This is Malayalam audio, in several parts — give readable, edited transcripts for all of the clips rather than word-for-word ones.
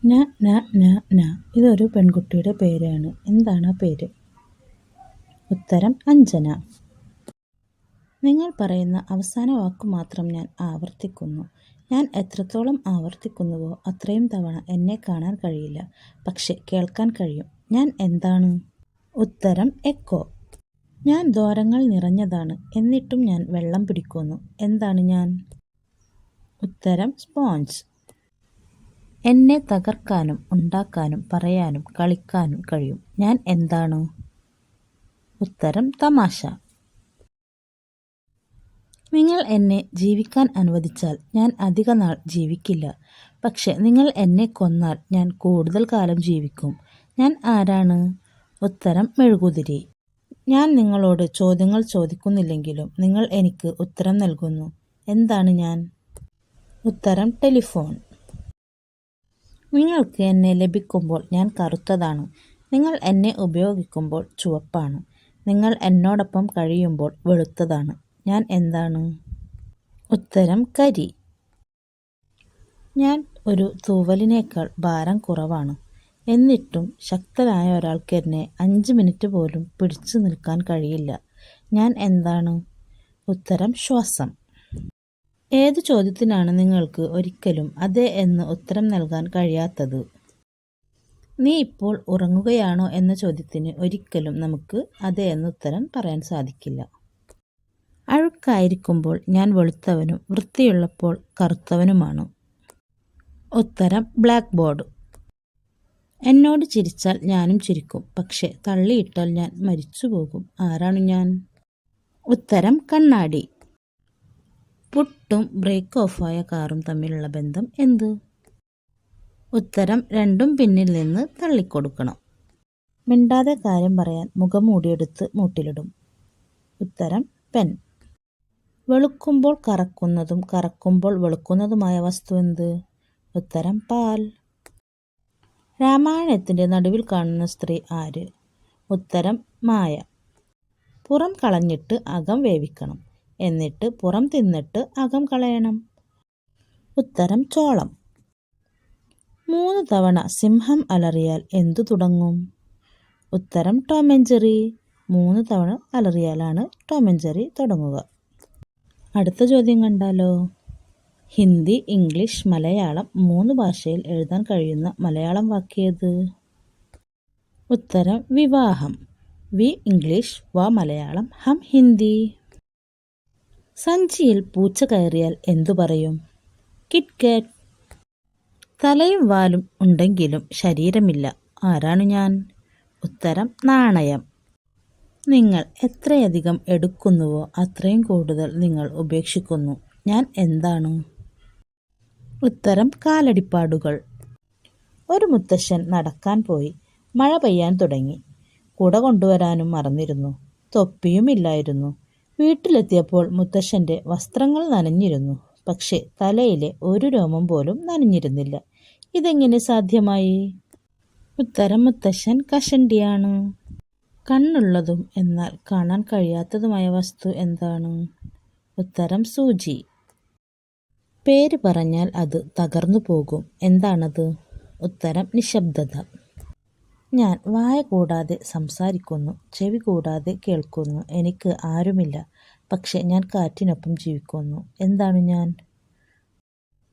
ന ന ന ന ഇതൊരു പെൺകുട്ടിയുടെ പേരാണ്. എന്താണ് ആ പേര്? ഉത്തരം അഞ്ജന. നിങ്ങൾ പറയുന്ന അവസാന വാക്കു മാത്രം ഞാൻ ആവർത്തിക്കുന്നു. ഞാൻ എത്രത്തോളം ആവർത്തിക്കുന്നുവോ അത്രയും തവണ എന്നെ കാണാൻ കഴിയില്ല, പക്ഷെ കേൾക്കാൻ കഴിയും. ഞാൻ എന്താണ്? ഉത്തരം എക്കോ. ഞാൻ ദ്വാരങ്ങൾ നിറഞ്ഞതാണ്, എന്നിട്ടും ഞാൻ വെള്ളം പിടിക്കുന്നു. എന്താണ് ഞാൻ? ഉത്തരം സ്പോഞ്ച്. എന്നെ തകർക്കാനും ഉണ്ടാക്കാനും പറയാനും കളിക്കാനും കഴിയും. ഞാൻ എന്താണ്? ഉത്തരം തമാശ. നിങ്ങൾ എന്നെ ജീവിക്കാൻ അനുവദിച്ചാൽ ഞാൻ അധിക നാൾ ജീവിക്കില്ല, പക്ഷെ നിങ്ങൾ എന്നെ കൊന്നാൽ ഞാൻ കൂടുതൽ കാലം ജീവിക്കും. ഞാൻ ആരാണ്? ഉത്തരം മെഴുകുതിരി. ഞാൻ നിങ്ങളോട് ചോദ്യങ്ങൾ ചോദിക്കുന്നില്ലെങ്കിലും നിങ്ങൾ എനിക്ക് ഉത്തരം നൽകുന്നു. എന്താണ് ഞാൻ? ഉത്തരം ടെലിഫോൺ. നിങ്ങൾക്ക് എന്നെ ലഭിക്കുമ്പോൾ ഞാൻ കറുത്തതാണ്, നിങ്ങൾ എന്നെ ഉപയോഗിക്കുമ്പോൾ ചുവപ്പാണ്, നിങ്ങൾ എന്നോടൊപ്പം കഴിയുമ്പോൾ വെളുത്തതാണ്. ഞാൻ എന്താണ്? ഉത്തരം കരി. ഞാൻ ഒരു തൂവലിനേക്കാൾ ഭാരം കുറവാണ്, എന്നിട്ടും ശക്തനായ ഒരാൾക്ക് എന്നെ 5 മിനിറ്റ് പോലും പിടിച്ചു നിൽക്കാൻ കഴിയില്ല. ഞാൻ എന്താണ്? ഉത്തരം ശ്വാസം. ഏതു ചോദ്യത്തിനാണ് നിങ്ങൾക്ക് ഒരിക്കലും അതെ എന്ന് ഉത്തരം നൽകാൻ കഴിയാത്തത്? നീ ഇപ്പോൾ ഉറങ്ങുകയാണോ എന്ന ചോദ്യത്തിന് ഒരിക്കലും നമുക്ക് അതെ എന്ന് ഉത്തരം പറയാൻ സാധിക്കില്ല. അഴുക്കായിരിക്കുമ്പോൾ ഞാൻ വെളുത്തവനും വൃത്തിയുള്ളപ്പോൾ കറുത്തവനുമാണ്. ഉത്തരം ബ്ലാക്ക് ബോർഡ്. എന്നോട് ചിരിച്ചാൽ ഞാനും ചിരിക്കും, പക്ഷെ തള്ളിയിട്ടാൽ ഞാൻ മരിച്ചു പോകും. ആരാണ് ഞാൻ? ഉത്തരം കണ്ണാടി. പുട്ടും ബ്രേക്ക് ഓഫായ കാറും തമ്മിലുള്ള ബന്ധം എന്ത്? ഉത്തരം രണ്ടും പിന്നിൽ നിന്ന് തള്ളിക്കൊടുക്കണം. മിണ്ടാതെ കാര്യം പറയാൻ മുഖംമൂടിയെടുത്ത് മൂട്ടിലിടും. ഉത്തരം പെൻ. വെളുക്കുമ്പോൾ കറക്കുന്നതും കറക്കുമ്പോൾ വെളുക്കുന്നതുമായ വസ്തു എന്ത്? ഉത്തരം പാൽ. രാമായണത്തിന്റെ നടുവിൽ കാണുന്ന സ്ത്രീ ആര്? ഉത്തരം മായ. പുറം കളഞ്ഞിട്ട് അകം വേവിക്കണം, എന്നിട്ട് പുറം തിന്നിട്ട് അകം കളയണം. ഉത്തരം ചോളം. 3 തവണ സിംഹം അലറിയാൽ എന്തു തുടങ്ങും? ഉത്തരം ടോം ആൻഡ് ജെറി. 3 തവണ അലറിയാലാണ് ടോം ആൻഡ് ജെറി തുടങ്ങുക. അടുത്ത ചോദ്യം കണ്ടാലോ? ഹിന്ദി, ഇംഗ്ലീഷ്, മലയാളം 3 ഭാഷയിൽ എഴുതാൻ കഴിയുന്ന മലയാളം വാക്കേത്? ഉത്തരം വിവാഹം. വി ഇംഗ്ലീഷ്, വ മലയാളം, ഹം ഹിന്ദി. സഞ്ചിയിൽ പൂച്ച കയറിയാൽ എന്തു പറയും? കിറ്റ്കാറ്റ്. തലയും വാലും ഉണ്ടെങ്കിലും ശരീരമില്ല. ആരാണ് ഞാൻ? ഉത്തരം നാണയം. നിങ്ങൾ എത്രയധികം എടുക്കുന്നുവോ അത്രയും കൂടുതൽ നിങ്ങൾ ഉപേക്ഷിക്കുന്നു. ഞാൻ എന്താണ്? ഉത്തരം കാലടിപ്പാടുകൾ. ഒരു മുത്തശ്ശൻ നടക്കാൻ പോയി. മഴ പെയ്യാൻ തുടങ്ങി. കുട കൊണ്ടുവരാനും മറന്നിരുന്നു. തൊപ്പിയുമില്ലായിരുന്നു. വീട്ടിലെത്തിയപ്പോൾ മുത്തശ്ശന്റെ വസ്ത്രങ്ങൾ നനഞ്ഞിരുന്നു, പക്ഷെ തലയിലെ ഒരു രോമം പോലും നനഞ്ഞിരുന്നില്ല. ഇതെങ്ങനെ സാധ്യമായി? ഉത്തരം മുത്തശ്ശൻ കഷണ്ടിയാണ്. കണ്ണുള്ളതും എന്നാൽ കാണാൻ കഴിയാത്തതുമായ വസ്തു എന്താണ്? ഉത്തരം സൂചി. പേര് പറഞ്ഞാൽ അത് തകർന്നു പോകും. എന്താണത്? ഉത്തരം നിശബ്ദത. ഞാൻ വായ കൂടാതെ സംസാരിക്കുന്നു, ചെവി കൂടാതെ കേൾക്കുന്നു. എനിക്ക് ആരുമില്ല, പക്ഷെ ഞാൻ കാറ്റിനൊപ്പം ജീവിക്കുന്നു. എന്താണ് ഞാൻ?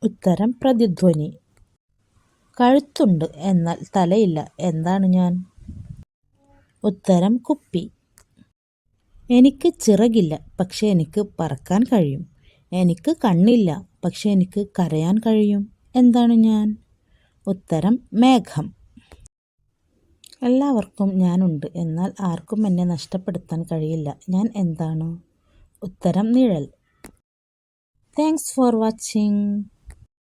ഉത്തരം പ്രതിധ്വനി. കഴുത്തുണ്ട് എന്നാൽ തലയില്ല. എന്താണ് ഞാൻ? ഉത്തരം കുപ്പി. എനിക്ക് ചിറകില്ല, പക്ഷെ എനിക്ക് പറക്കാൻ കഴിയും. എനിക്ക് കണ്ണില്ല, പക്ഷെ എനിക്ക് കരയാൻ കഴിയും. എന്താണ് ഞാൻ? ഉത്തരം മേഘം. എല്ലാവർക്കും ഞാനുണ്ട്, എന്നാൽ ആർക്കും എന്നെ നഷ്ടപ്പെടുത്താൻ കഴിയില്ല. ഞാൻ എന്താണ്? ഉത്തരം നിഴൽ. Thanks for watching.